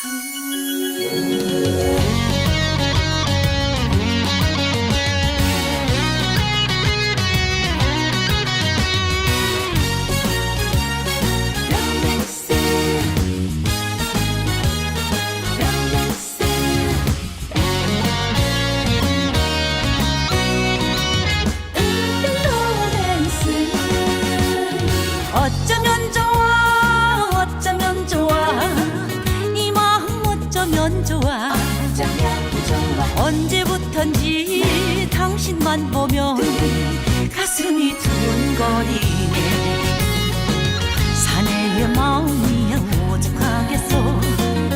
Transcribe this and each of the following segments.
어쩌면 좋아 어쩌면 좋아 이 마음 어쩌면 좋아 언제부턴지 당신만 보면 가슴이 두근거리네. 사내의 마음이야 오죽하겠소.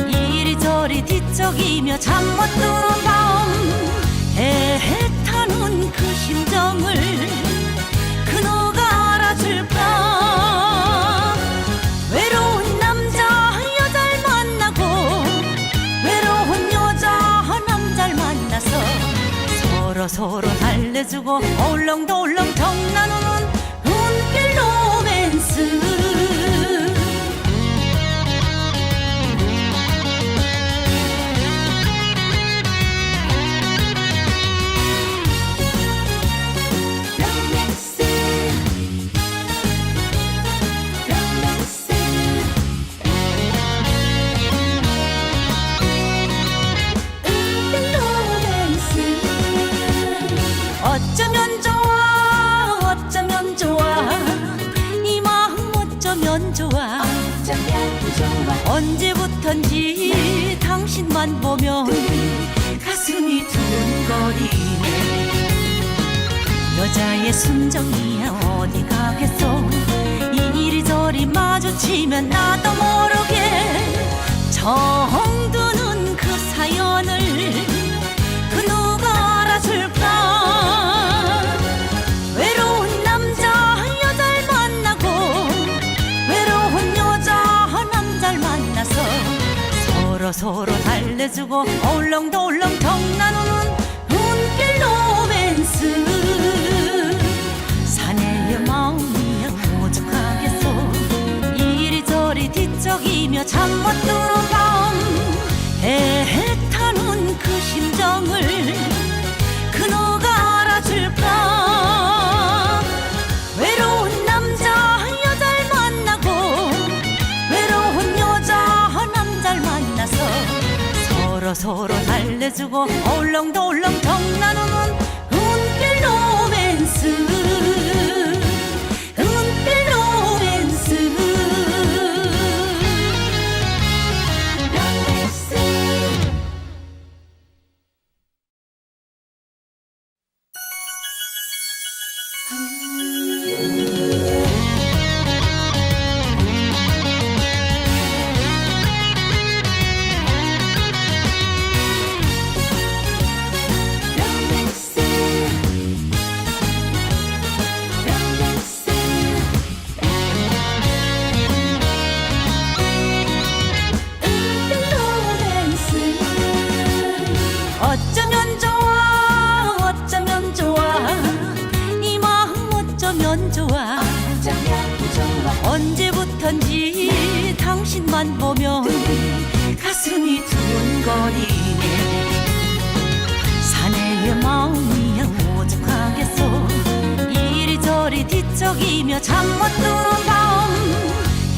이리저리 뒤척이며 잠 못 드는 밤 애타는 그 심정을 그 누가 알아줄까. 외로운 남자 여자를 만나고 외로운 여자 남자를 만나서 서로 달래주고 얼렁덜렁 정나누는 은빛 로맨스. 어쩌면 좋아 어쩌면 좋아 이 마음 어쩌면 좋아 언제부턴지 당신만 보면 가슴이 두근거리네. 여자의 순정이야 어디 가겠소. 이리저리 마주치면 나도 모르게 정드는 그 사연을 그 누가 알아줄까. 외로운 남자 여자를 만나고 외로운 여자 남자를 만나서 서로 달래주고 얼렁덜렁 정나누는 은빛 로맨스. 사내의 마음이야 오죽하겠소. 이리저리 뒤척이며 잠 못 드는 밤 애타는 그 심정을 그 누가 알아줄까. 외로운 남자 여자를 만나고 외로운 여자 남자를 만나서 서로 달래주고 얼렁덜렁 정나누는 은빛 로맨스. 은빛 로맨스. 어쩌면 좋아 어쩌면 좋아 이 마음 어쩌면 좋아 언제부턴지 당신만 보면 가슴이 두근거리네. 사내의 마음이야 오죽하겠소. 이리저리 뒤척이며 잠 못 드는 밤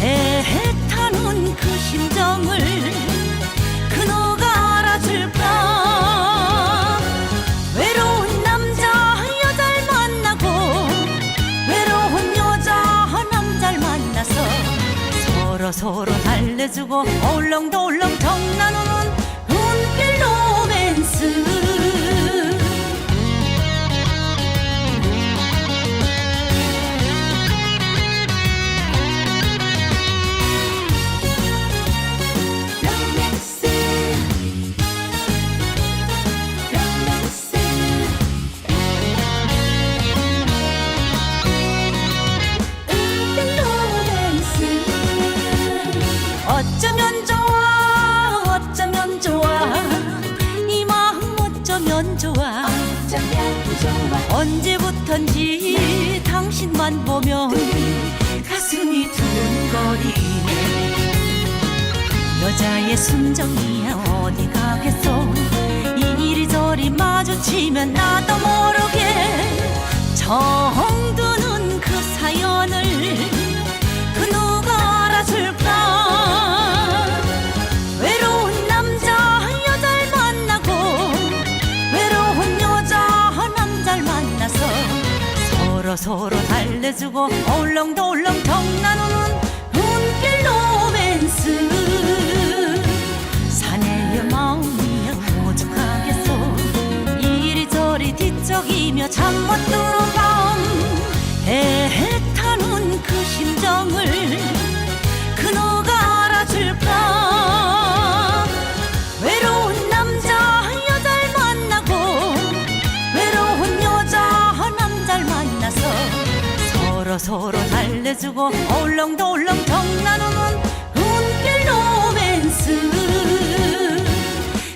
애타는 그 심정을 그 누가 알아줄까. 외로운 남자 여자를 만나고 외로운 여자 남자를 만나서 서로 달래주고 얼렁덜렁 정나누는 은빛 로맨스. 어쩌면 좋아 어쩌면 좋아 이 마음 어쩌면 좋아 언제부턴지 당신만 보면 가슴이 두근거리네. 여자의 순정이야 어디 가겠소. 이리저리 마주치면 나도 모르게 정드는 그 사연을 그 누가 알아줄까. 외로운 남자 여자를 만나고 외로운 여자 남자를 만나서 서로 달래주고 얼렁덜렁 나누는 눈길 로맨스. 사내의 마음이야 오죽하겠소. 이리저리 뒤척이며 잠 못 드는 밤 애타는 그 심정을 그 누가 알아줄까. 외로운 남자 여자를 만나고 외로운 여자 남자를 만나서 서로 달래주고 얼렁덜렁 나누는 눈길 로맨스.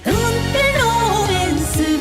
눈길 로맨스.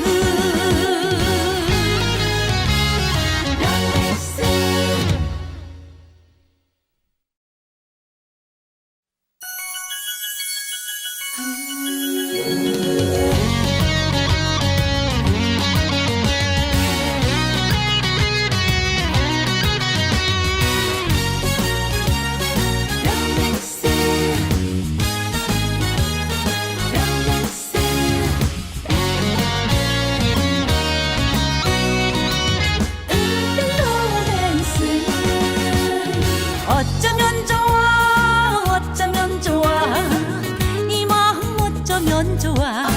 어쩌면 좋아 어쩌면 좋아 이 마음 어쩌면 좋아.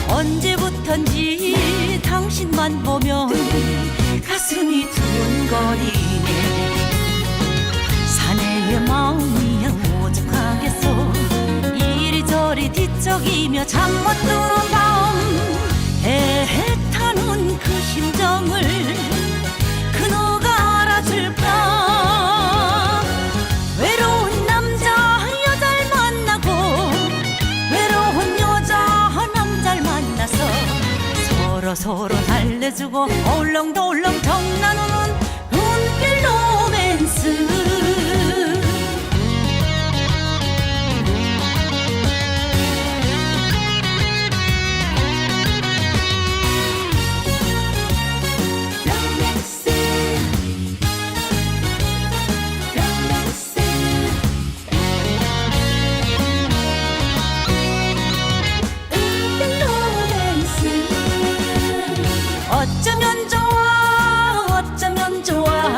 언제부턴지 당신만 보면 가슴이 두근거리네. 사내의 마음이야 오죽하겠소. 이리저리 뒤척이며 잠 못 드는 밤 애타는 그 심정을 그 누가 알아줄까. 외로운 남자 여자를 만나고 외로운 여자 남자를 만나서 서로 달래주고 얼렁덜렁 나누는 눈길 로맨스. 어쩌면 좋아 어쩌면 좋아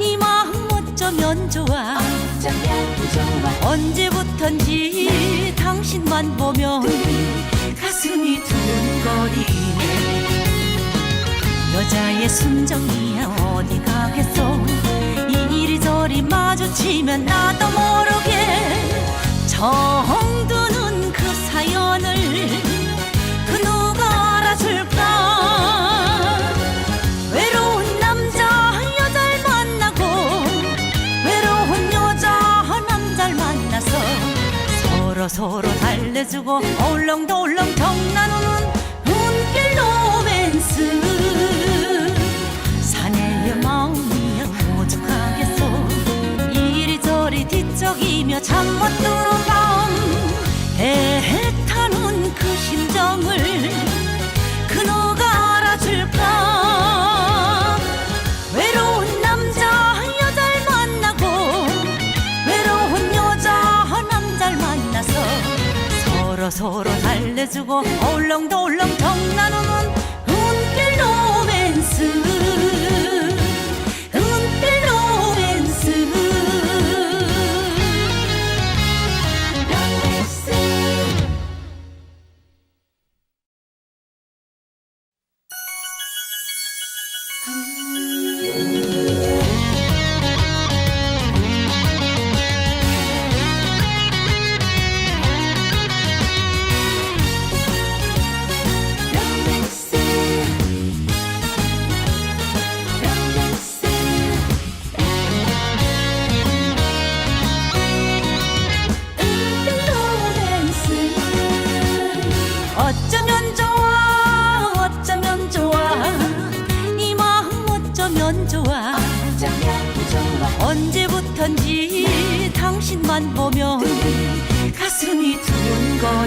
이 마음 어쩌면 좋아. 언제부턴지 당신만 보면 가슴이 두근거리네. 여자의 순정이야 어디 가겠소. 이리저리 마주치면 나도 모르게 정드는 그 사연을 그 누가 알아줄까. 외로운 남자 여자를 만나고 외로운 여자 남자를 만나서 서로 달래주고 얼렁덜렁 나누는 눈길 로맨스. 사내의 마음이야 오죽하겠소. 이리저리 뒤척이며 잠 못 드는 밤 애타는 그 심정을 그 누가 알아줄까. 외로운 남자 여자를 만나고 외로운 여자 남자를 만나서 서로 달래주고 얼렁덜렁 나누는 눈길 로맨스. 눈길 로맨스.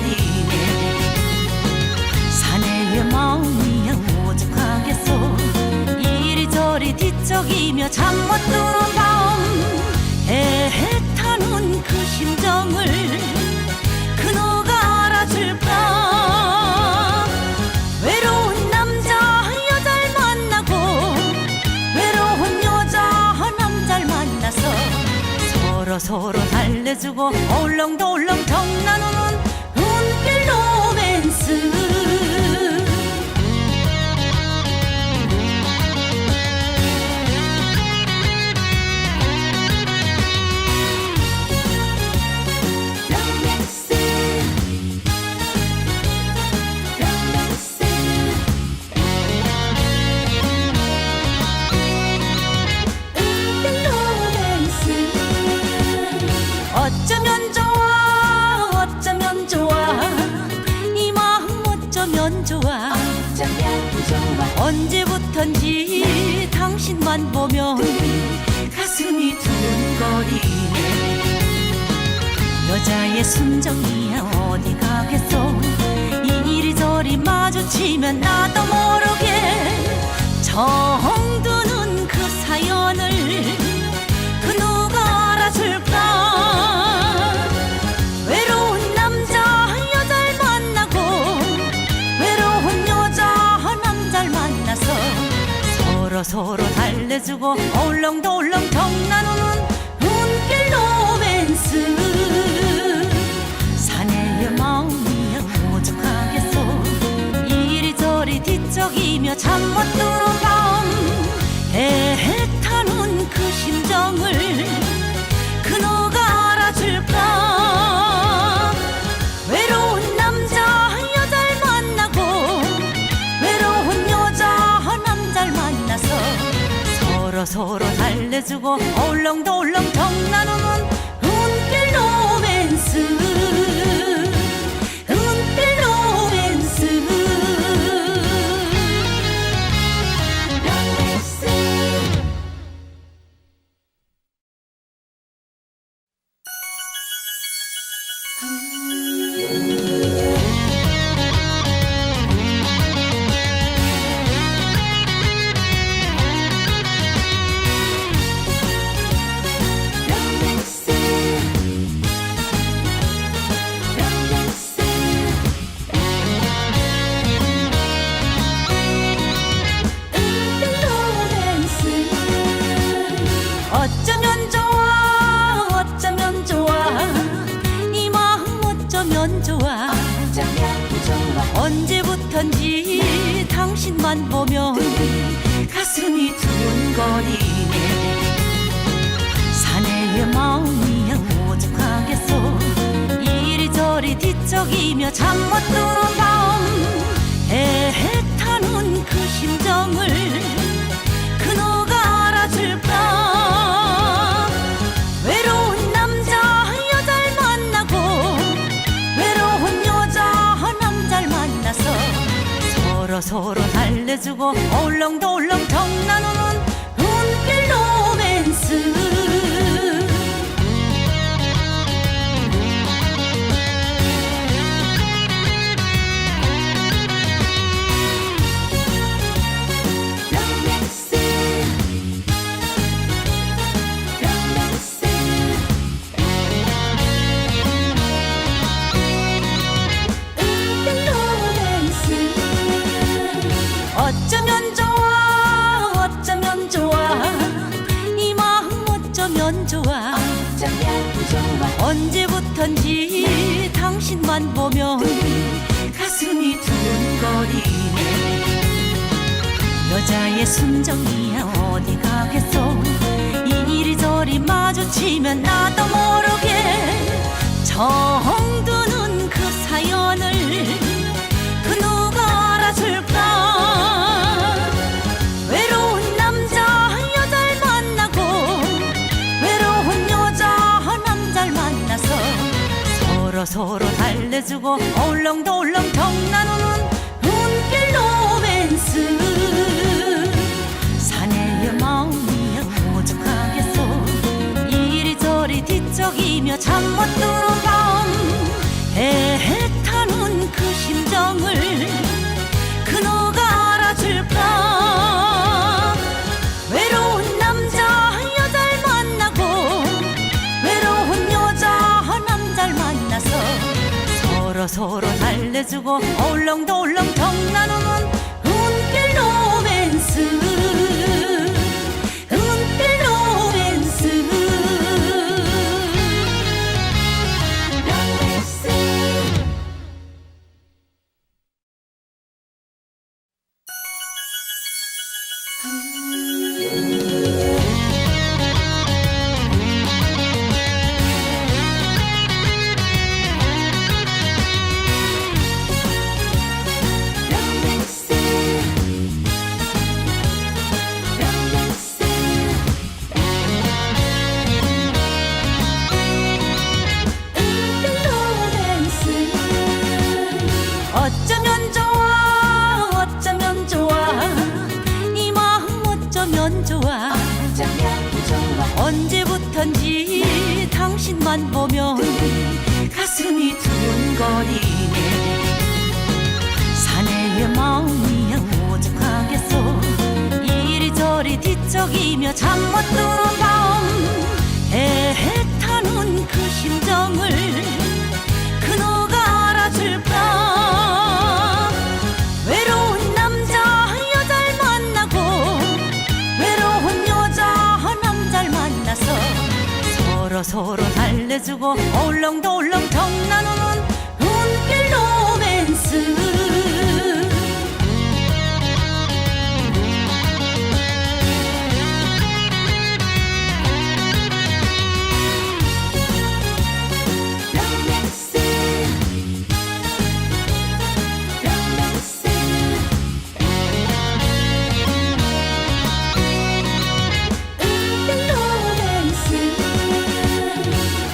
두근거리네. 사내의 마음이야 오죽하겠소. 이리저리 뒤척이며 잠 못 드는 밤 애타는 그 심정을 그노가 알아줄까. 외로운 남자 여자를 만나고 외로운 여자 남자를 만나서 서로 달래주고 얼렁덜렁 정 나누는 눈길 로맨스. 어쩌면 좋아 어쩌면 좋아 이 마음 어쩌면 좋아. 언제부턴지 당신만 보면 가슴이 두근거리네. 여자의 순정이야 어디 가겠소. 이리저리 마주치면 나도 모르게 정드는 그 사연을 그 누가 알아줄까. 외로운 남자 여자를 만나고 외로운 여자 남자를 만나서 서로 달래주고 얼렁덜렁 정 나누는 눈길 로맨스. 사내의 마음이야 오죽하겠소. 이리저리 뒤척이며 잠 못 드는 밤 애타는 그 심정을 그노가 알아줄까. 외로운 남자 여자를 만나고 외로운 여자 남자를 만나서 서로 달래주고 얼렁덜렁 정 나누는 눈길 로맨스. 눈길 로맨스. 어쩌면 좋아 어쩌면 좋아 이 마음 어쩌면 좋아. 언제부턴지 당신만 보면 가슴이 두근거리네. 사내의 마음이야 오죽하겠소. 이리저리 뒤척이며 잠 못 드는 밤 애타는 그 심정을 그노가 알아줄까. 외로운 남자 여자를 만나고 외로운 여자 남자를 만나서 서로 달래주고 얼렁덜렁 정 나누는 눈길 로맨스. 어쩌면 좋아 어쩌면 좋아 이 마음 어쩌면 좋아. 언제부턴지 당신만 보면 가슴이 두근거리네. 여자의 순정이야 어디 가겠소. 이리저리 마주치면 나도 모르게 정드는 그 사연을 그 누가 알아줄까. 외로운 남자 여자를 만나고 외로운 여자 남자를 만나서 서로 달래주고 얼렁덜렁 정 나누는 눈길 로맨스. 사내의 마음이야 오죽하겠소. 이리저리 뒤척이며 잠 못 드는 밤 애타는 서로 달래주고 어울렁더울렁 정 나누는 은빛 로맨스, 은빛 로맨스. 어쩌면 좋아, 어쩌면 좋아, 이 마음 어쩌면 좋아. 언제부턴지 당신만 보면 가슴이 두근거리네. 사내의 마음이야 오죽하겠소. 이리저리 뒤척이며 잠 못 드는 밤 애타는 그 심정을 그 누가 알아줄까. 외로운 남자 여자를 만나고 외로운 여자 남자를 만나서 서로 달래주고 어울렁더울렁 정 나누는 은빛 로맨스.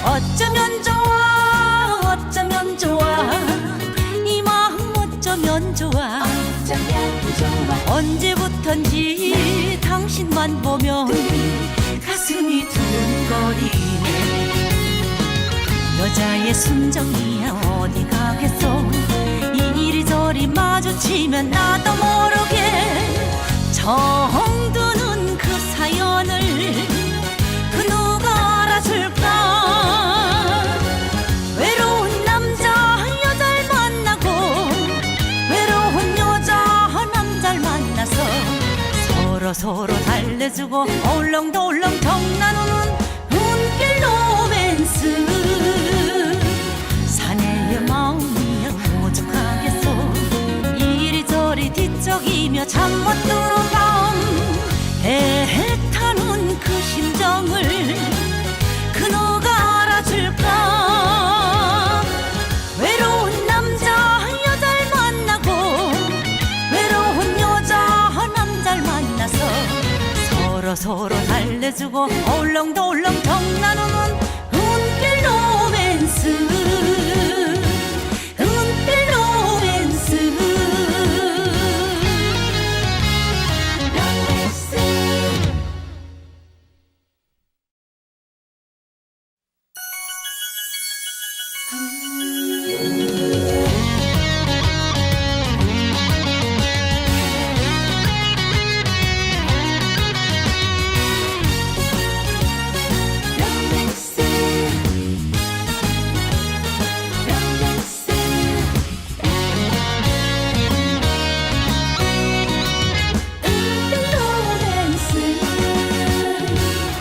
어쩌면 좋아, 어쩌면 좋아, 이 마음 어쩌면 좋아. 언제부턴지 당신만 보면 가슴이 두근거리네. 여자의 순정이야 어디 가겠소. 이리저리 마주치면 나도 모르게 정드는 그 사연을 그 누가 알아줄까. 외로운 남자 여자를 만나고 외로운 여자 남자를 만나서 서로 달래주고 어울렁더울렁 정 나누는 은빛 로맨스. 사내의 마음이야 오죽하겠소. 이리저리 뒤척이며 잠 못 드는 밤 애타는 그 심정을 그 누가 알아줄까. 외로운 남자 여자를 만나고 외로운 여자 남자를 만나서 서로 달래주고 어울렁더울렁 정 나누는 은빛 로맨스, 은빛 로맨스.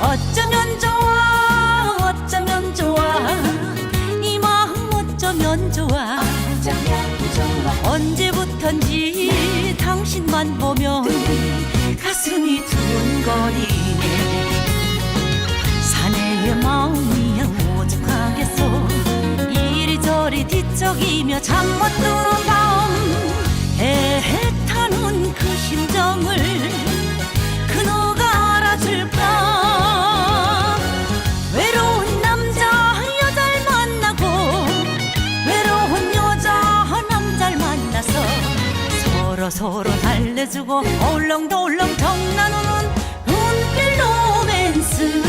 어쩌면 좋아, 어쩌면 좋아, 이 마음 어쩌면 좋아. 언제부턴지 당신만 보면 가슴이 두근거리네. 사내의 마음이야 오죽하겠소. 이리저리 뒤척이며 잠 못 드는 밤 애타는 그 심정을 그 누가 알아줄까. 외로운 남자 여자를 만나고 외로운 여자 남자를 만나서 서로 달래주고 어울렁더울렁 정 나누는 은빛 로맨스.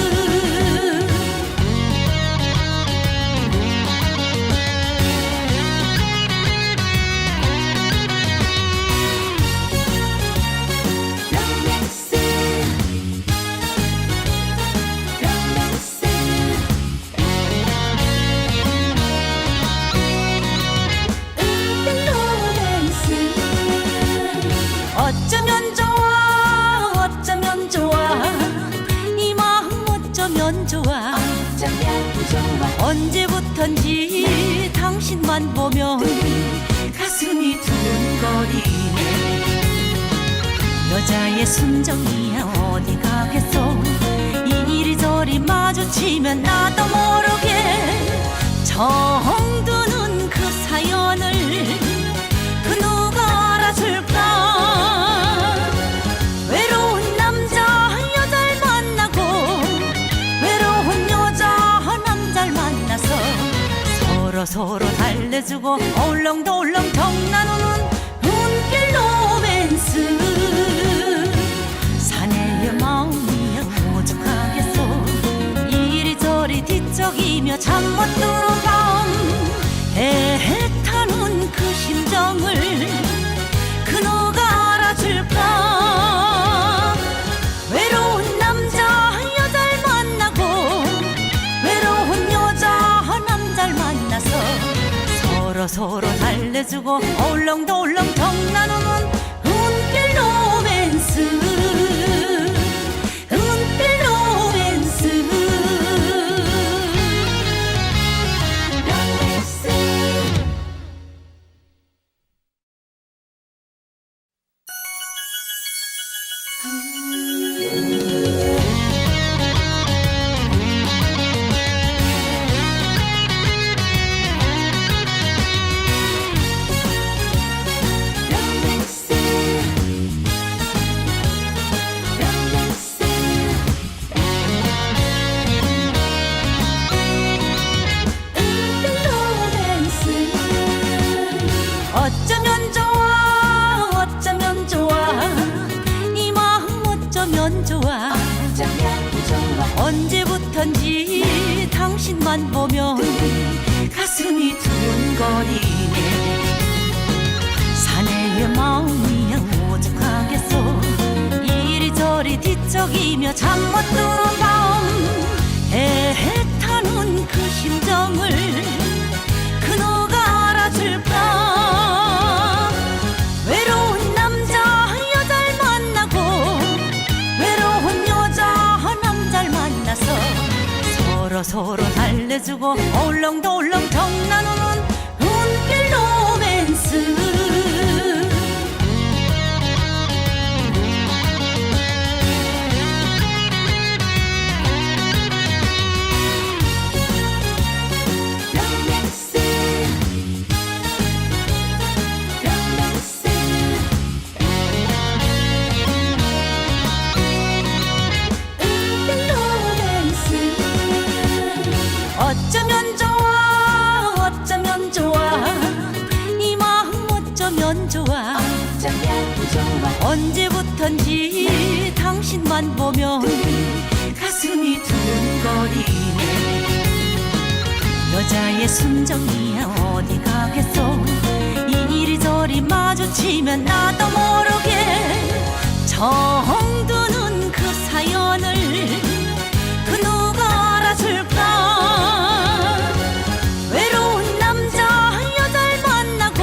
언제부턴지 당신만 보면 가슴이 두근거리네. 여자의 순정이야 어디 가겠어. 이리저리 마주치면 나도 모르게 정드는 그 사연을 그 누가 알아줄까. 외로운 남자 여자를 만나고 외로운 여자 남자를 만나서 서로 달래주고 얼렁덜렁 나누는 눈길 로맨스. 사내의 마음이야 오죽하겠어. 이리저리 뒤척이며 잠 못 드는 밤 애타는 그 심정을 그 누가 알아줄까. 외로운 남자 여자를 만나고 외로운 여자 남자를 만나서 서로 달래주고 얼렁덜렁 나누는 눈길 로맨스. 눈길 로맨스. 어쩌면 좋아 어쩌면 좋아 이 마음 어쩌면 좋아. 언제부턴지 당신만 보면 가슴이 두근거리네. 사내의 마음이야 오죽하겠어. 이리저리 뒤척이며 잠 못 드는 밤 애타는 그 심정을 그 누가 알아줄까. 외로운 남자 여자를 만나고 외로운 여자 남자를 만나서 서로 달래주고 얼렁덜렁 나누는 눈길 로맨스. 어쩌면 좋아 어쩌면 좋아 이 마음 어쩌면 좋아. 언제부턴지 당신만 보면 가슴이 두근거리네. 여자의 순정이야 어디 가겠어. 이리저리 마주치면 나도 모르게 정드는 그 사연을 그 누가 알아줄까. 외로운 남자 여자를 만나고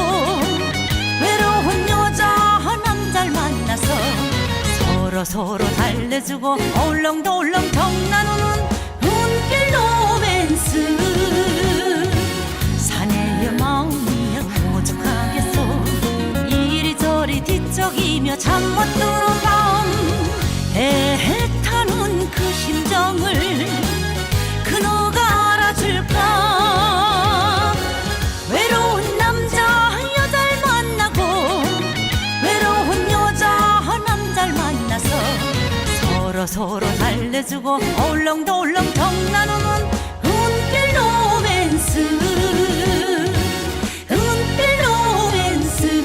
외로운 여자 남자를 만나서 서로 달래주고 얼렁덜렁 나누는 눈길 로맨스. 사내의 마음이야 오죽하겠어. 이리저리 뒤척이며 잠 못 드는 밤 애타는 그 심정을 그 누가 알아줄까. 외로운 남자 여자를 만나고 외로운 여자 남자를 만나서 서로 달래주고 얼렁덜렁 나누는 눈길 로맨스. 눈길 로맨스.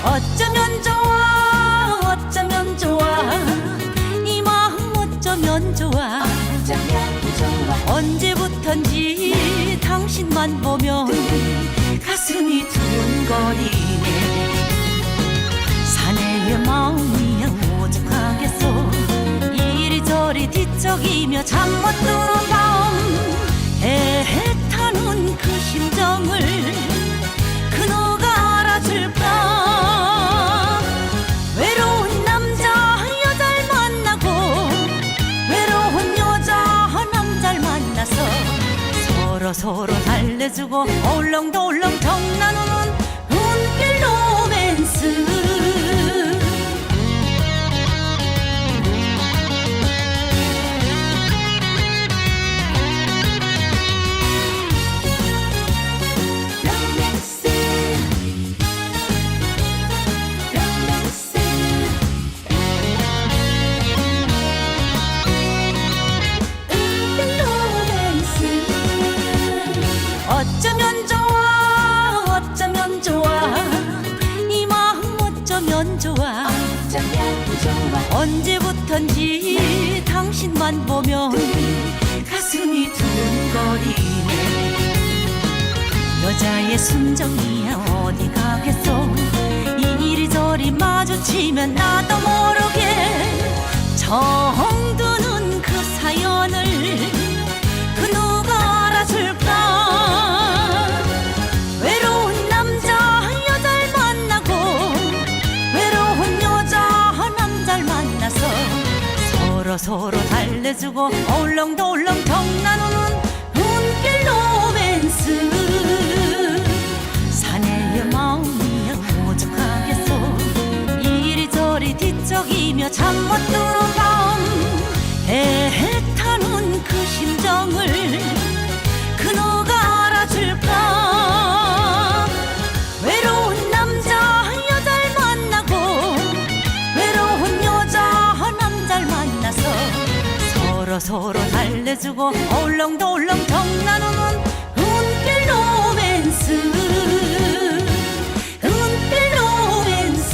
어쩌면 좋아 어쩌면 좋아 어쩌면 좋아 언제부턴지 당신만 보면 가슴이 두근거리네. 사내의 마음이야 오죽하겠어. 이리저리 뒤척이며 잠 못 드는 밤 애타는 그 심정을 그너가 알아줄까. 외로운 남자 여자를 만나고 외로운 여자 남자를 만나서 서로 달래주고 얼렁덜렁 정 나누는 눈길 로맨스. 어쩌면 좋아 어쩌면 좋아 이 마음 어쩌면 좋아 언제부턴지 당신만 보면 가슴이 두근거리네. 여자의 순정이야 어디 가겠어. 이리저리 마주치면 나도 모르게 정드는 그 사연을 그 누가 알아줄까. 외로운 남자 여자를 만나고 외로운 여자 남자를 만나서 서로 달래주고 얼렁덜렁 정 나누는 눈길 로맨스. 사내의 마음이야 오죽하겠어. 이리저리 뒤척이며 잠 못 드는 밤 애타는 그 심정을 그너가 알아줄까. 외로운 남자 여자를 만나고 외로운 여자 남자를 만나서 서로 달래주고 얼렁덜렁 정 나누는 눈길 로맨스. 눈길 로맨스.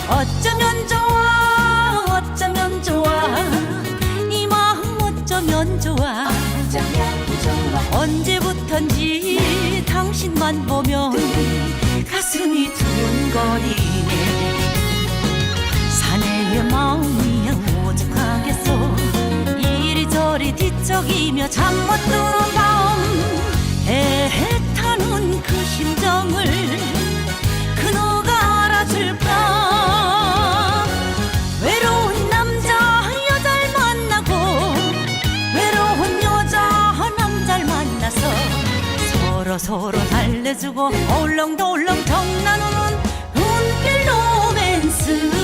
어쩌면 좋아 어쩌면 좋아 이 마음 어쩌면 좋아 언제부턴지 당신만 보면 가슴이 두근거리네. 사내의 마음이야 오죽하겠어. 이리저리 뒤척이며 잠 못 드는 밤 애타는 그 심정을 그너가 알아줄까. 외로운 남자 여자를 만나고 외로운 여자 남자를 만나서 서로 달래주고 얼렁덜렁 정 나누는 눈길 로맨스.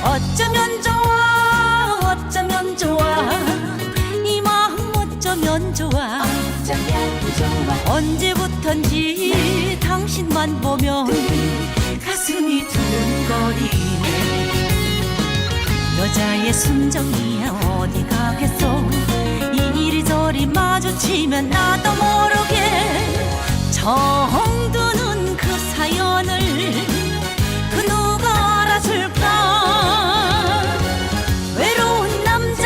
어쩌면 좋아 어쩌면 좋아 이 마음 어쩌면 좋아 언제부턴지 당신만 보면 가슴이 두근거리네. 여자의 순정이야 어디 가겠어. 이리저리 마주치면 나도 모르게 정드는 그 사연을 그 누가 알아줄까. 외로운 남자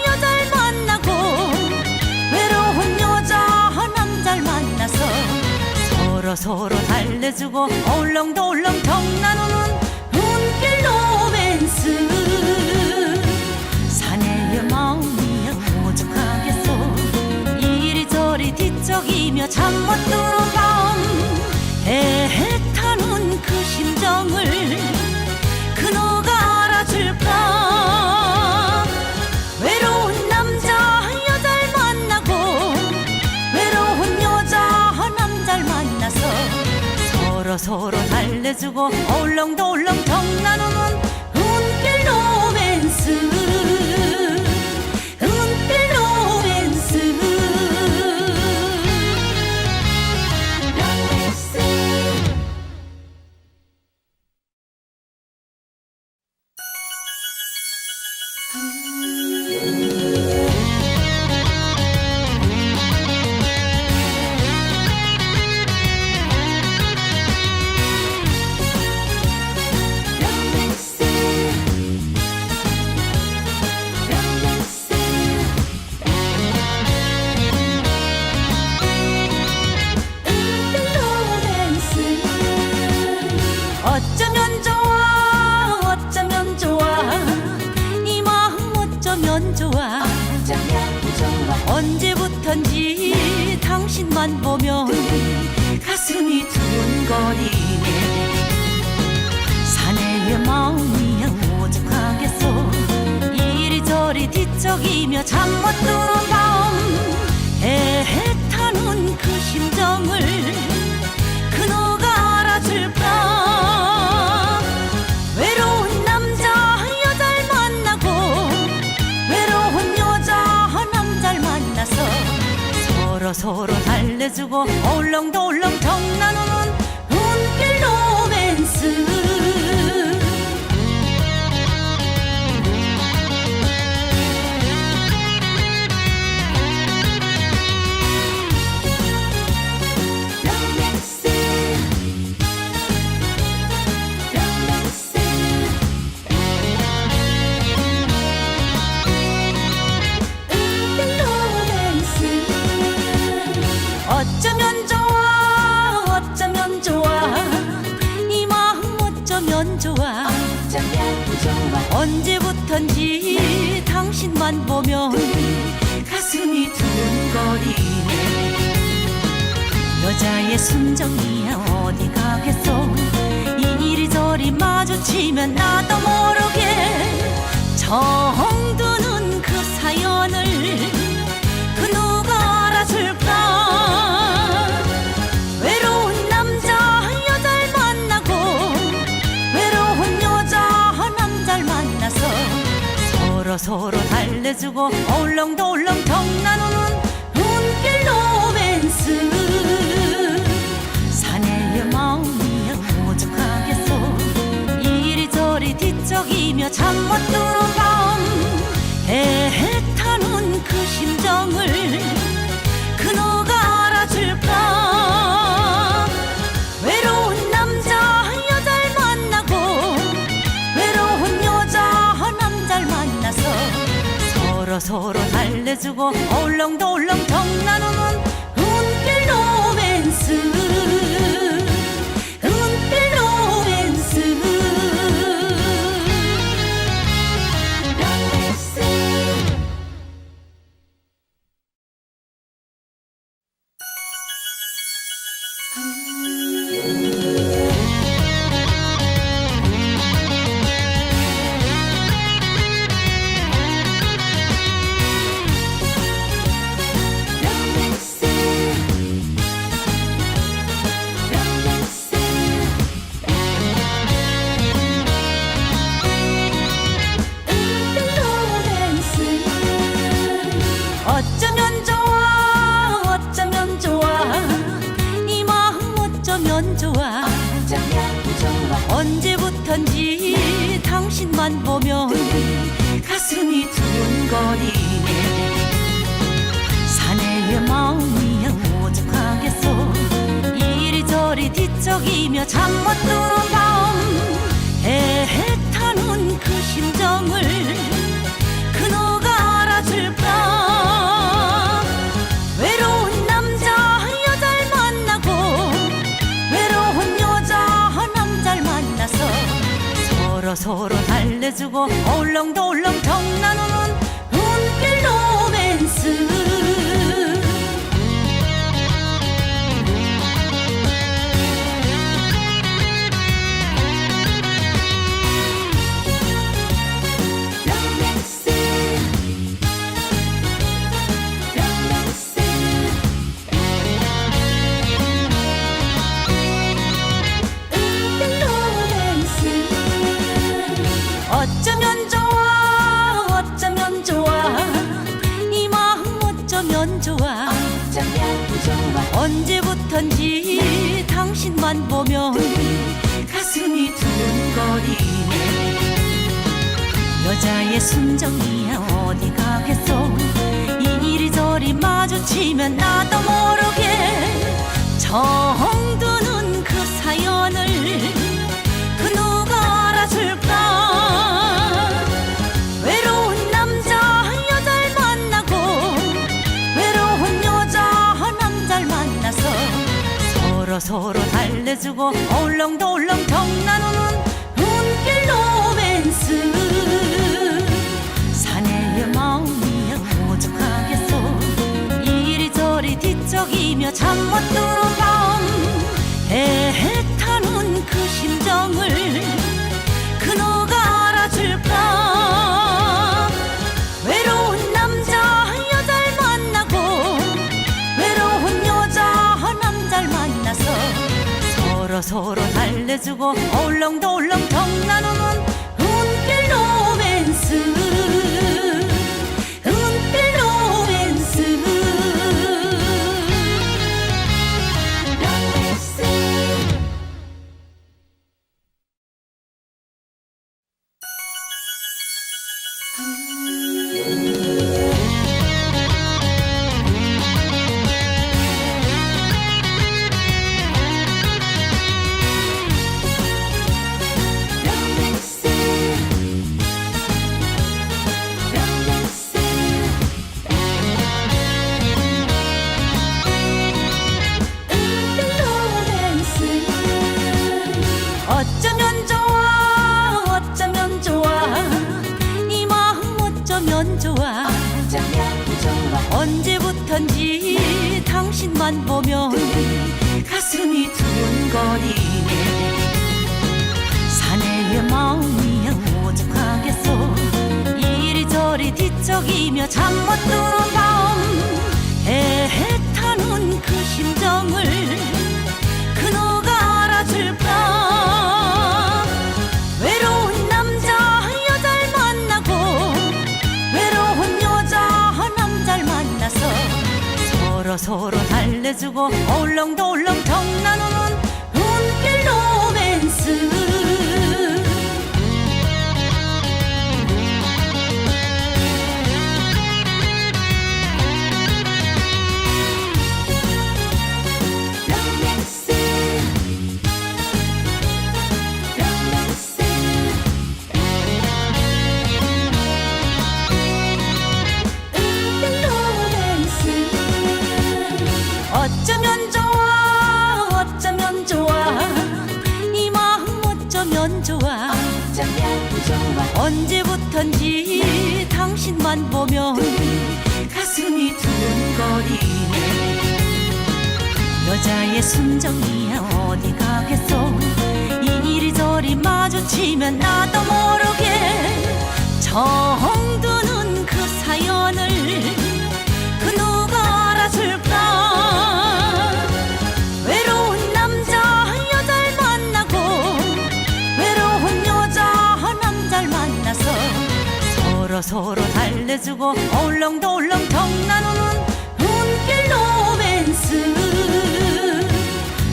여자를 만나고 외로운 여자 남자를 만나서 서로 달래주고 얼렁덜렁 정 나누는 눈길 로맨스. 사내의 달래주고 얼렁덜렁 정 나누는 은빛 로맨스, 은빛 로맨스. 어쩌면 좋아, 어쩌면 좋아, 이 마음 어쩌면 좋아. 언제부턴지 당신만 보면 가슴이 두근거리네. 사내의 마음이야 오죽하겠소. 이리저리 뒤척이며 잠 못 드는 밤, 애타는 그 심정을 그 누가 알아줄까. 외로운 남자 여자를 만나고 외로운 여자 남자를 만나서 서로 달래주고 얼렁덜렁 정 나누는 은빛 로맨스. 어쩌면 좋아, 어쩌면 좋아, 이 마음 어쩌면 좋아. 언제부턴지 당신만 보면 가슴이 두근거리네. 여자의 순정이야 어디 가겠소. 이리저리 마주치면 나도 모르게 정드는 그 사연을 그 누가 알아줄까. 외로운 남자 여자를 만나고 외로운 여자 남자를 만나서 서로 달래주고 얼렁덜렁 정 나누는 은빛 로맨스. 사내의 마음이야 오죽하겠소. 이리저리 뒤척이며 잠 못 드는 밤, 애타는 그 심정을 그 누가 알아줄까. 외로운 남자 여자를 만나고 외로운 여자 남자를 만나서 서로 달래주고 얼렁덜렁 정 나누는 은빛 로맨스, 은빛 로맨스. 어쩌면 좋아, 어쩌면 좋아, 이 마음 어쩌면 좋아. 언제부턴지 당신만 보면 가슴이 두근거리네. 사내의 마음이야 오죽하겠소. 이리저리 뒤척이며 잠 못 드는 밤, 애타는 그 심정을 그 누가 알아줄까. 외로운 남자 여자를 만나고 외로운 여자 남자를 만나서 서로 달래주고 얼렁덜렁 정 나누는 은빛 로맨스. 어쩌면 좋아 언제부턴지 당신만 보면 가슴이 두근거리네. 여자의 순정이야 어디 가겠어. 이리저리 마주치면 나도 모르게 정드는 그 사연을 그 누가 알아줄까. 외로운 남자 여자를 만나고 외로운 여자 남자를 만나서 서로 달래주고 얼렁덜렁 나누는 눈길 로맨스. 사내의 마음이야 오죽하겠어. 이리저리 뒤척이며 잠 못 드는 밤 애타는 그 심정을 그 누가 알아줄까. 외로운 남자 여자를 만나고 외로운 여자 남자를 만나서 서로 달래주고 얼렁덜렁 나누는 눈길 로맨스. 눈길 로맨스. 어쩌면 좋아 어쩌면 좋아 이 마음 어쩌면 좋아 언제부턴지 당신만 보면 가슴이 두근거리네. 사내의 마음이야 오죽하겠어. 이리저리 뒤척이며 잠 못 드는 밤 애타는 그 심정을 그 누가 알아줄까. 외로운 남자 여자를 만나고 외로운 여자 남자를 만나서 서로 달래주고 얼렁덜렁 나누는 눈길 로맨스. 어쩌면 좋아 어쩌면 좋아 이 마음 어쩌면 좋아 언제부턴지 당신만 보면 가슴이 두근거리네. 여자의 순정이야 어디 가겠어. 이리저리 마주치면 나도 모르게 정드는 그 사연을 그 누가 알아줄까. 외로운 남자 여자를 만나고 외로운 여자 남자를 만나서 서로 달래주고 얼렁덜렁 나누는 눈길 로맨스.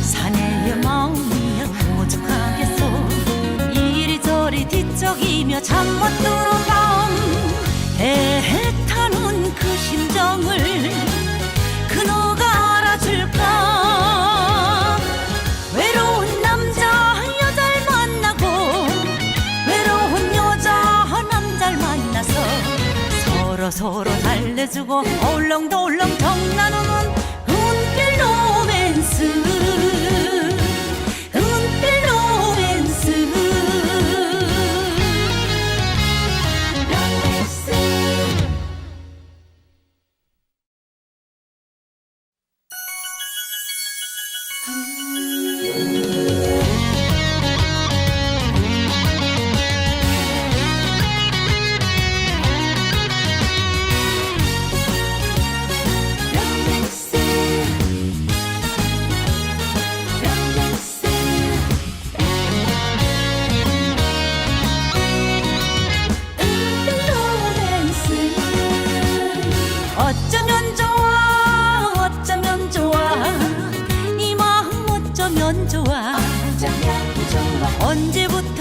사내의 마음이야 오죽하겠어. 이리저리 뒤척이며 잠 못 드는 밤 애타는 그 심정을 그 누가 알아줄까. 외로운 남자 여자를 만나고 외로운 여자 남자를 만나서 서로 달래주고 얼렁덜렁 나누는 눈길 로맨스. 눈길 로맨스.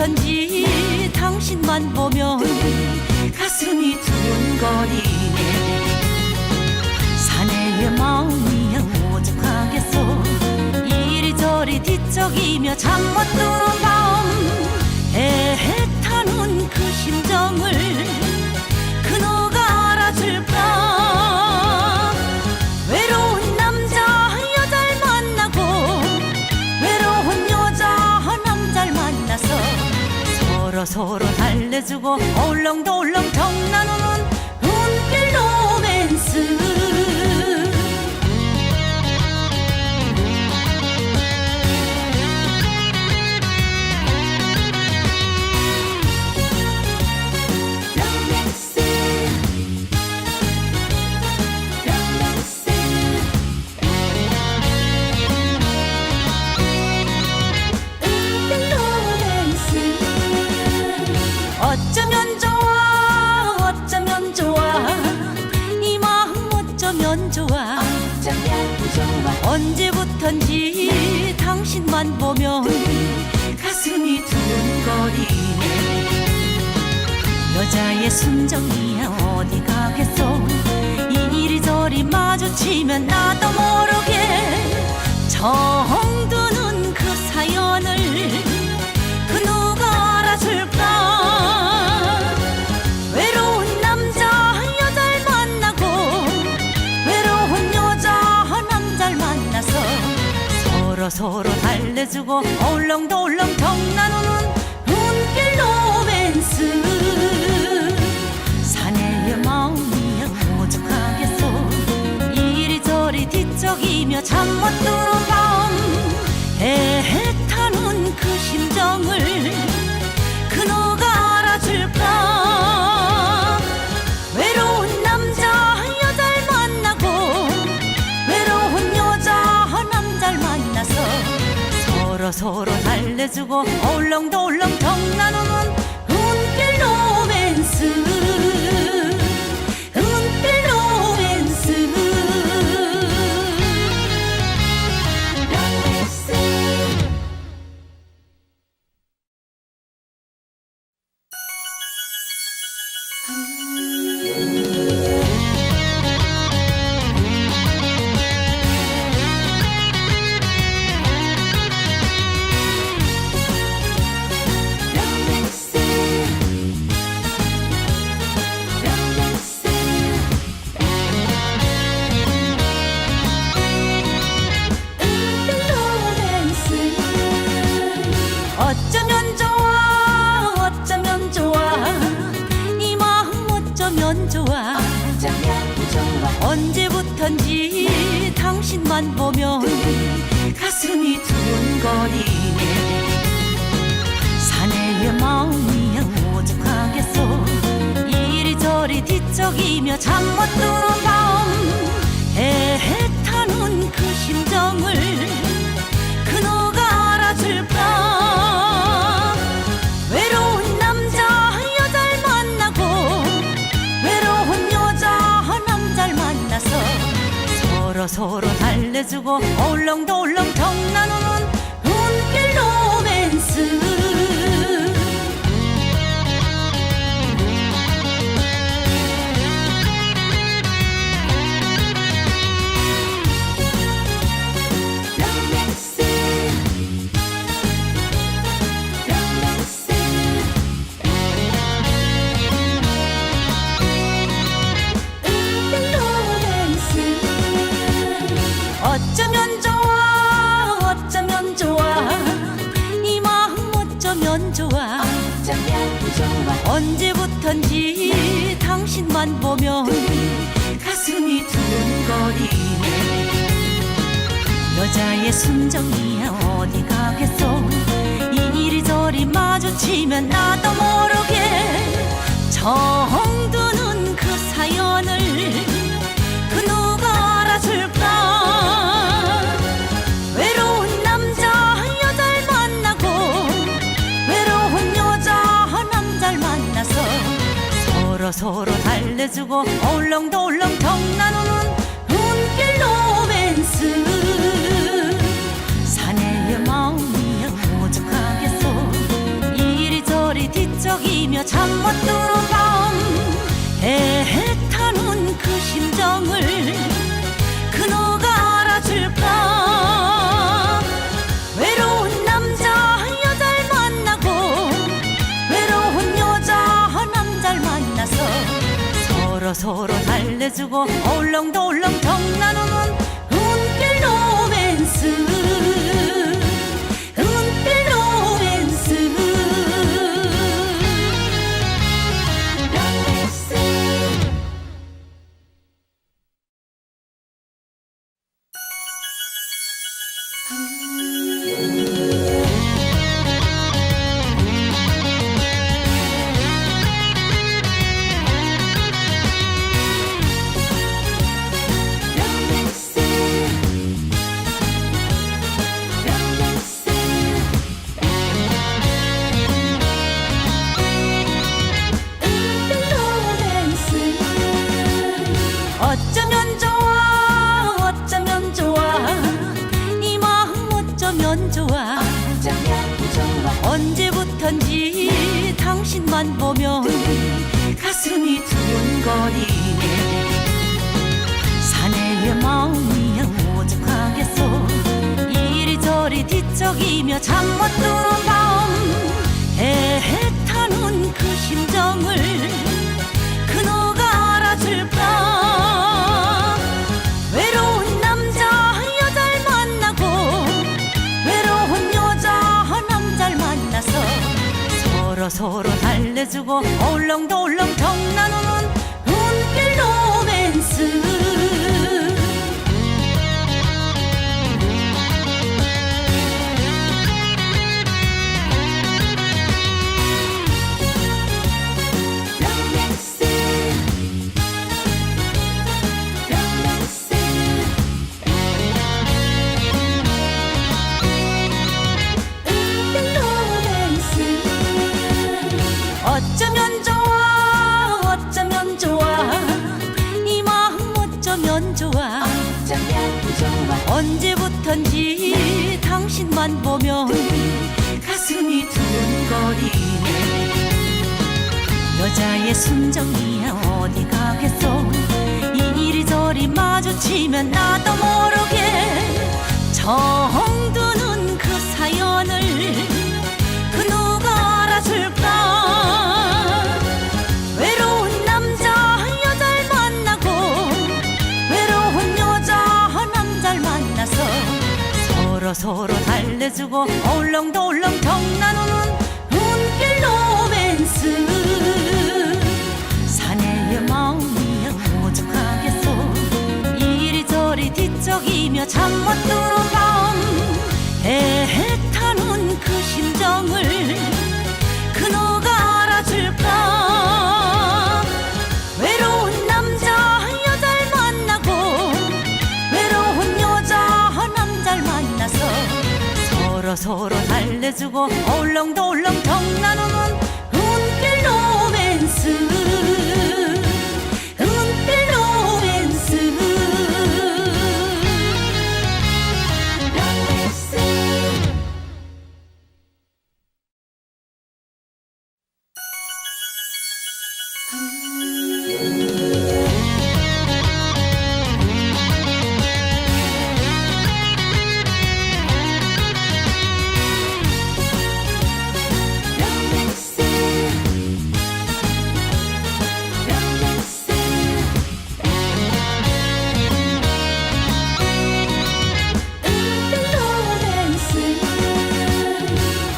언제부턴지 당신만 보면 가슴이 두근거리네. 사내의 마음이야 오죽하겠어. 이리저리 뒤척이며 잠 못 드는 밤 애타는 그 심정을 그너가 알아줄까. 외로운 남자 여자를 만나고 외로운 여자 남자를 만나서 서로 달래주고 어울렁더울렁 나누는 눈길 로맨스. 어쩌면 좋아 어쩌면 좋아 이 마음 어쩌면 좋아. 언제부턴지 당신만 보면 가슴이 두근거리네. 여자의 순정이야 어디 가겠어. 이리저리 마주치면 나도 모르게 정드는 그 사연을 그 누가 알아줄까. 외로운 남자 여자를 만나고 외로운 여자 남자를 만나서 서로 달래주고 어울렁더울렁 나누는 눈길 로맨스. 사내의 마음이야 오죽하겠어. 이리저리 뒤척이며 잠 못 드는 밤 애타는 그 심정을 그너가 알아줄까. 외로운 남자 여자를 만나고 외로운 여자 남자를 만나서 서로 달래주고 어울렁더울렁 나누는 눈길 로맨스. 눈길 로맨스. 어쩌면 좋아 어쩌면 좋아 이 마음 어쩌면 좋아. 언제부턴지 당신만 보면 가슴이 두근거리네. 사내의 마음이야 오죽하겠어. 이리저리 뒤척이며 잠 못 드는 밤 애타는 그 심정을 그너가 알아줄까. 외로운 남자 여자를 만나고 외로운 여자 남자를 만나서 서로 달래주고 어울렁더울렁 나누는 눈길 로맨스. 어쩌면 좋아 어쩌면 좋아 이 마음 어쩌면 좋아. 언제부턴지 당신만 보면 가슴이 두근거리네. 여자의 순정이야 어디 가겠어. 이리저리 마주치면 나도 모르게 정드는 그 사연을 그 누가 알아줄까. 외로운 남자 여자를 만나고 외로운 여자 남자를 만나서 서로 달래주고 어울렁더울렁 나누는 눈길 로맨스. 사내의 마음이야 오죽하겠어. 이리 뒤척이며 잠 못 드는 밤 애타는 그 심정을 그노가 알아줄까. 외로운 남자 여자를 만나고 외로운 여자 남자를 만나서 서로 달래주고 얼렁덜렁 정 나누는 은빛 로맨스. 어쩌면 좋아 어쩌면 좋아 이 마음 어쩌면 좋아 언제부턴지 당신만 보면 가슴이 두근거리네. 사내의 마음이 오죽하겠소. 이리저리 뒤척이며 잠 못 드는 밤 애타는 그 심정을 그노가 알아줄까. 외로운 남자 여자를 만나고 외로운 여자 남자를 만나서 서로 달래주고 얼렁덜렁 정 나누는 은빛 로맨스. 어쩌면 좋아 어쩌면 좋아 이 마음 어쩌면 좋아 언제부턴지 당신만 보면 가슴이 두근거리네. 여자의 순정이야 어디 가겠소. 이리저리 마주치면 나도 모르게 정드는 그 사연을 그 누가 알아줄까. 외로운 남자 여자를 만나고 외로운 여자 남자를 만나서 서로 달래주고 얼렁덜렁 정 나누는 은빛 로맨스. 사내의 마음이 오죽하겠소. 이리저리 뒤척이며 잠 못 드는 밤 애타는 그 심정을 그노가 알아줄까. 외로운 남자 여자를 만나고 외로운 여자 남자를 만나서 서로 달래주고 얼렁덜렁 정 나누는 은빛 로맨스. 은빛 로맨스.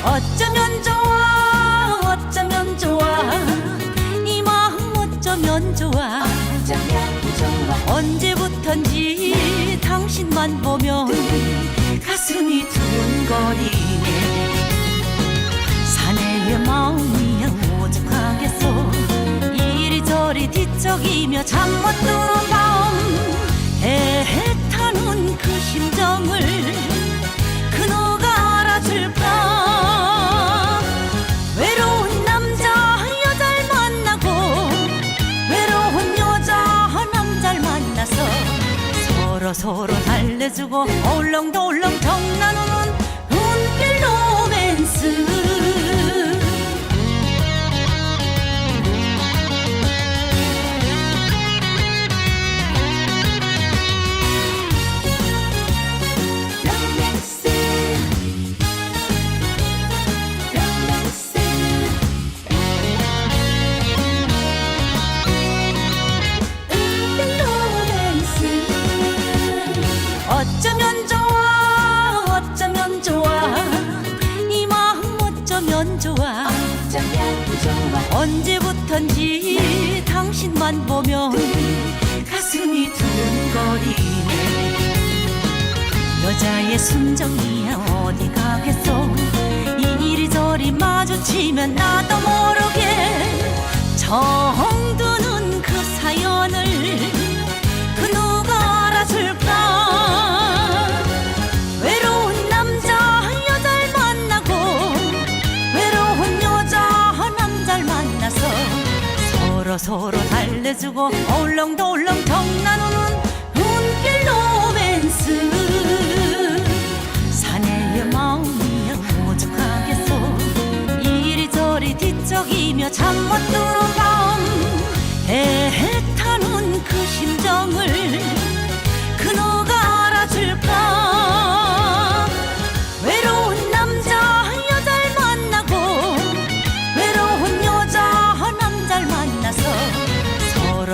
어쩌면 좋아 어쩌면 좋아 이 마음 어쩌면 좋아 언제부턴지 당신만 보면 가슴이 두근거리네. 사내의 마음이 오죽하겠소. 이리저리 뒤척이며 잠 못 드는 밤 애타는 그 심정을 그노가 알아줄까. 외로운 남자 여자를 만나고 외로운 여자 남자를 만나서 서로 달래주고 얼렁덜렁 정 나누는 은빛 로맨스. 언제부턴지 당신만 보면 가슴이 두근거리네. 여자의 순정이야 어디 가겠어. 이리저리 마주치면 나도 모르게 정드는 그 사연을 그 누가 알아줄까. 외로운 남자 여자를 만나고 외로운 여자 남자를 만나서 서로 달래주고 얼렁덜렁 나누는 눈길 로맨스. 사내의 마음이야 오죽하겠어. 이리저리 뒤척이며 잠 못 드는 밤 애타는 그 심정을 그 누가 알아줄까. 외로운 남자 여자를 만나고 외로운 여자 남자를 만나서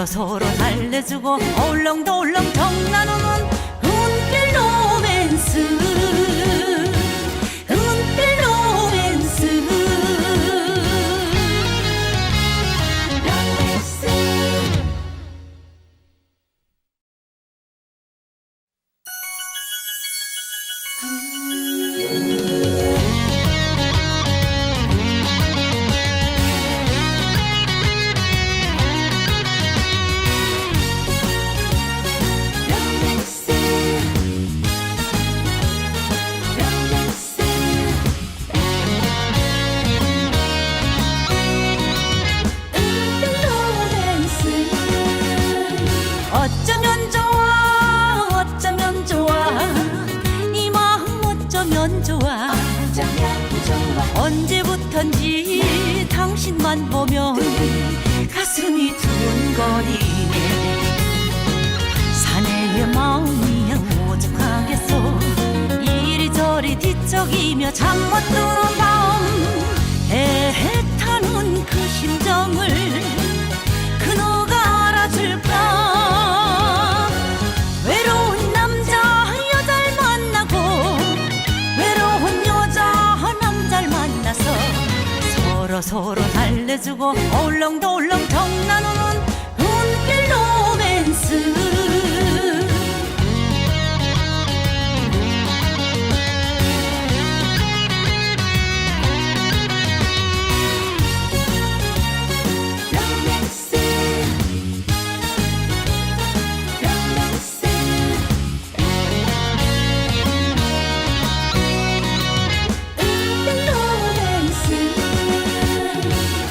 서로 달래주고 얼렁덜렁 나누는 눈길 로맨스. 눈길 로맨스. 어쩌면 좋아 어쩌면 좋아 이 마음 어쩌면 좋아. 언제부턴지 당신만 보면 가슴이 두근거리네. 사내의 마음이야 오죽하겠어. 이리저리 뒤척이며 잠 못 드는 밤 애타는 그 심정을 그 누가 알아줄까. 외로운 남자 여자를 만나고 외로운 여자 남자를 만나서 서로 달래주고 얼렁덜렁 나누는 눈길 로맨스.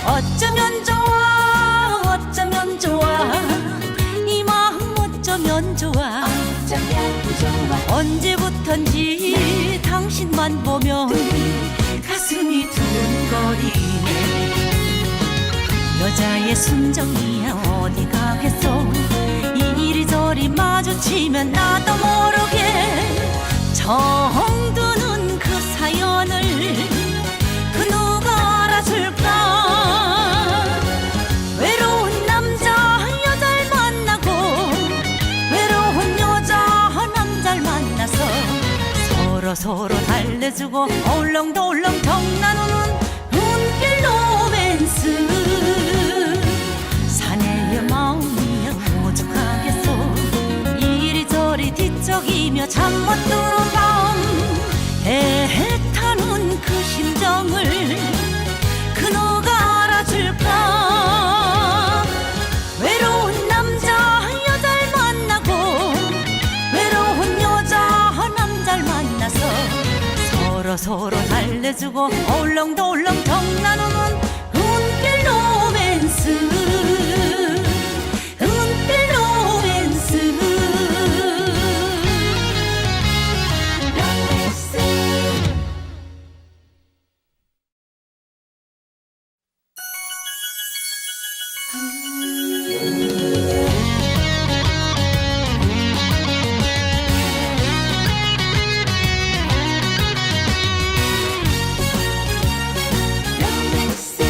어쩌면 좋아 어쩌면 좋아 이 마음 어쩌면 좋아. 언제부턴지 당신만 보면 가슴이 두근거리네. 여자의 순정이야 어디 가겠어. 이리저리 마주치면 나도 모르게 정드는 그 사연을 그 누가 알아줄까. 외로운 남자 여자를 만나고 외로운 여자 남자를 만나서 서로 달래주고 얼렁덜렁 나누는 눈길 로맨스. 사내의 마음이야 오죽하겠어. 이리저리 뒤척이며 잠 못 드는 밤 애타는 그 심정을 그 누가 알아줄까. 외로운 남자 여자를 만나고 외로운 여자 남자를 만나서 서로 달래주고 얼렁덜렁 나누는 눈길 로맨스. 눈길 로맨스. Romance.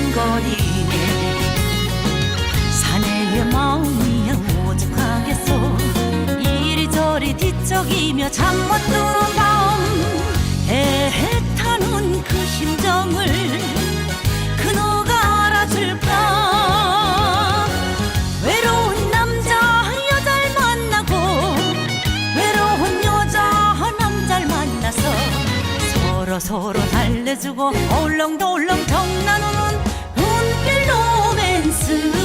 두근거리네. 사내의 마음이야 오죽하겠소. 이리저리 뒤척이며 잠 못 드는 밤 애타는 그 심정을 그노가 알아줄까. 외로운 남자 여자를 만나고 외로운 여자 남자를 만나서 서로 달래주고 얼렁덜렁 나누는 눈길 로맨스.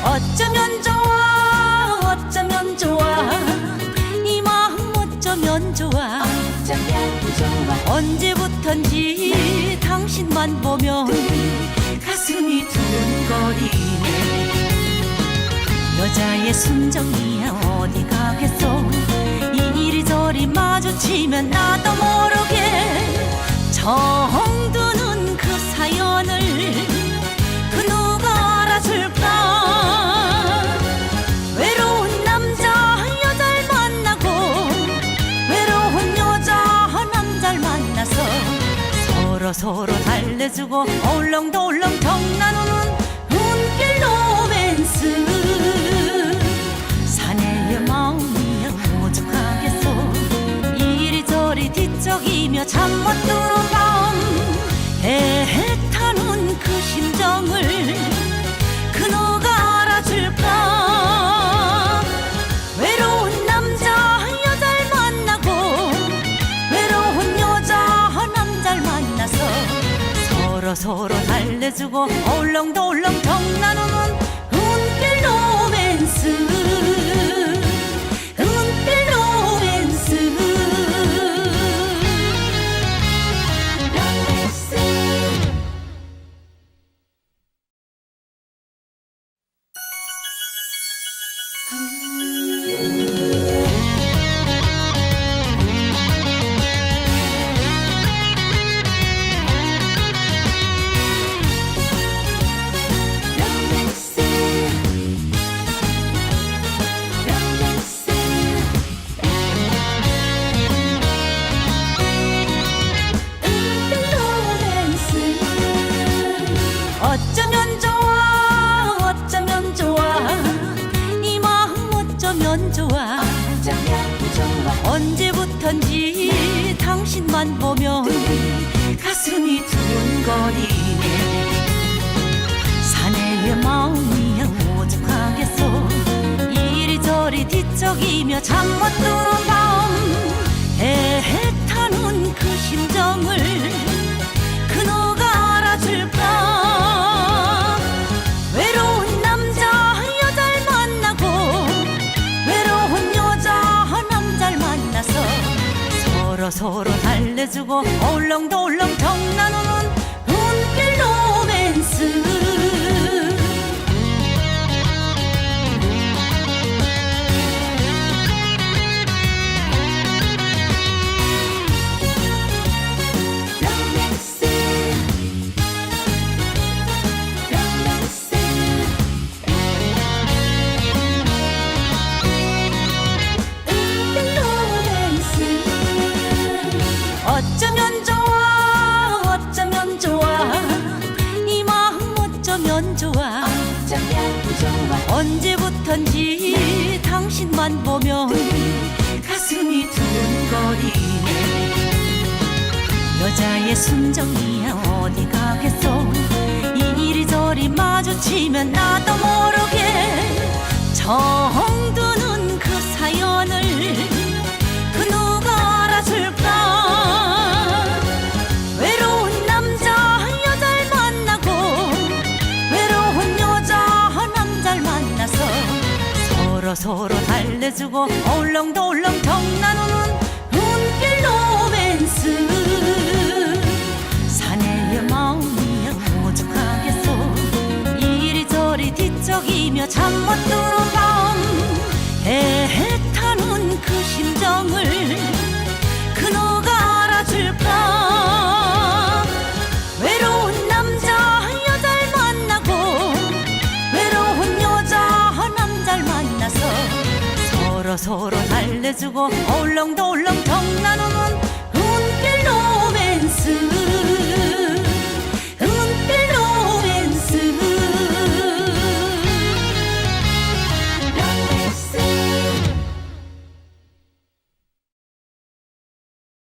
어쩌면 좋아 어쩌면 좋아 이 마음 어쩌면 좋아. 언제부턴지 당신만 보면 가슴이 두근거리네. 여자의 순정이야 어디 가겠소. 이리저리 마주치면 나도 모르게 정드는 그 사연을 그 누가 알아줄까. 외로운 남자 여자를 만나고 외로운 여자 남자를 만나서 서로 달래주고 얼렁덜렁 나누는 눈길 로맨스. 사내의 마음이야 오죽하겠소. 이리저리 뒤척이며 잠 못 드는 밤 애타는 그 심정을 그노가 알아줄까. 외로운 남자 여자를 만나고 외로운 여자 남자를 만나서 서로 달래주고 얼렁덜렁 나누는 눈길 로맨스. 눈길 로맨스. 어쩌면 좋아 어쩌면 좋아 이 마음 어쩌면 좋아. 언제부턴지 당신만 보면 가슴이 두근거리네. 사내의 마음이야 오죽하겠소. 이리저리 뒤척이며 잠 못 드는 밤 애타는 그 심정을 그노가 알아줄까. 외로운 남자 여자를 만나고 외로운 여자 남자를 만나서 서로 달래주고 얼렁덜렁 나누는 눈길 로맨스. 어쩌면 좋아 어쩌면 좋아 이 마음 어쩌면 좋아. 언제부턴지 당신만 보면 가슴이 두근거리네. 여자의 순정이야 어디 가겠소. 이리저리 마주치면 나도 모르게 정드는 그 사연을 그 누가 알아줄까. 외로운 남자 여자를 만나고 외로운 여자 남자를 만나서 서로 달래주고 얼렁덜렁 나누는 눈길 로맨스. 사내의 마음이야 오죽하겠소. 이리저리 뒤척이며 잠 못 드는 밤 서로 달래주고 얼렁덜렁 정 나누는 은빛 로맨스